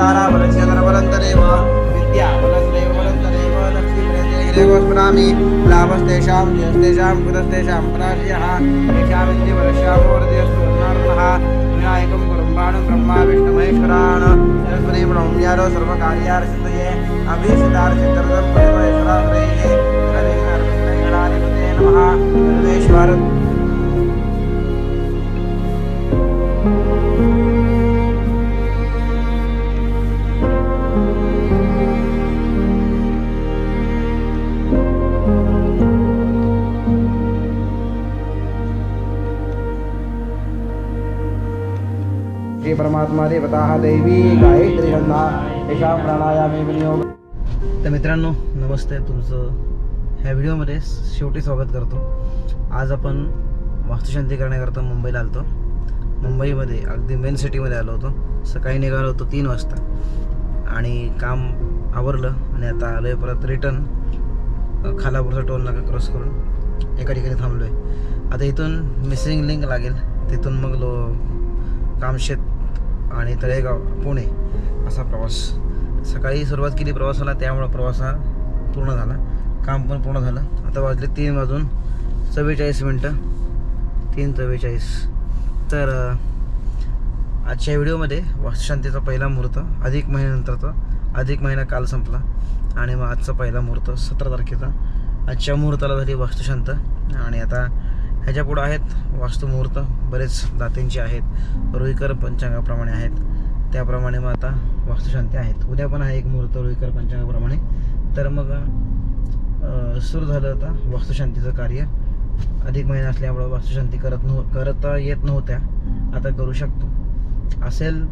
तारा बलचंद्रबलन्तरेव विद्या बलस्तेव बलन्तरेव लक्ष्मीप्रेतेगिरेगोस्मरामि लाभस्तेषां जयस्तेषां कुतस्तेषां पराजयः येषां विद्यबलस्यां वरदयस्तु नरः विनायकं कुरुम्बाणं ब्रह्मा विष्णुमहेश्वरान् सरस्वती ब्रह्म्यारो सर्वकार्यार्सिद्धये अभीष्टार्चितरदं परमेश्वराग्रैः रविघ्नहरविघ्नहराधिपते नमः सर्वेश्वर श्री परमात्मा देवता दैवी गायत्री गंधा एका प्राणायामे विनियोग. तर मित्रांनो नमस्ते, तुमचं ह्या व्हिडिओमध्ये शेवटी स्वागत करतो. आज आपण वास्तुशांती करण्याकरता मुंबईला आलो होतो. मुंबईमध्ये अगदी मेन सिटीमध्ये आलो होतो. सकाळी निघालो होतो 3 वाजता आणि काम आवरलं आणि आता आलो आहे परत रिटर्न खालापूरचा टोल नाका क्रॉस करून एका ठिकाणी थांबलो आहे. आता इथून मिसिंग लिंक लागेल, तिथून मग कामशेत आणि तळेगाव पुणे असा प्रवास. सकाळी सुरुवात केली प्रवासाला, त्यामुळं प्रवास हा पूर्ण झाला, काम पण पूर्ण झालं. आता वाजले 3:44 3:44. तर आजच्या व्हिडिओमध्ये वास्तुशांतीचा पहिला मुहूर्त, अधिक महिन्यानंतरचा. अधिक महिना काल संपला आणि मग आजचा पहिला मुहूर्त 17 तारखेचा. आजच्या मुहूर्ताला झाली वास्तुशांत आणि आता ह्याच्या पुढं आहेत वास्तुमुहूर्त. बरेच दात्यांचे आहेत, रुईकर पंचांगाप्रमाणे आहेत, त्याप्रमाणे मग आता वास्तुशांती आहेत. उद्या पण आहे एक मुहूर्त रुईकर पंचांगाप्रमाणे. तर मग सुरू झालं आता वास्तुशांतीचं कार्य. अधिक महिना असल्यामुळं वास्तुशांती करता येत नव्हत्या, आता करू शकतो. असेल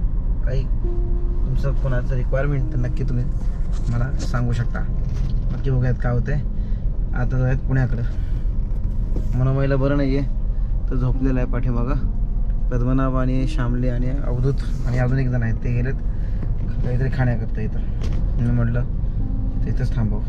काही तुमचं कोणाचं रिक्वायरमेंट तर नक्की तुम्ही मला सांगू शकता. नक्की बघूयात काय होतं आहे. आता जाऊयात पुण्याकडं. मनोमयला बरं नाही आहे, तर झोपलेलं आहे पाठीमागं. पद्मनाभ आणि श्यामले आणि अवधूत आणि अजून एक जण आहेत, ते गेलेत काहीतरी खाण्याकरता इथं. मी म्हटलं तिथंच थांबावं.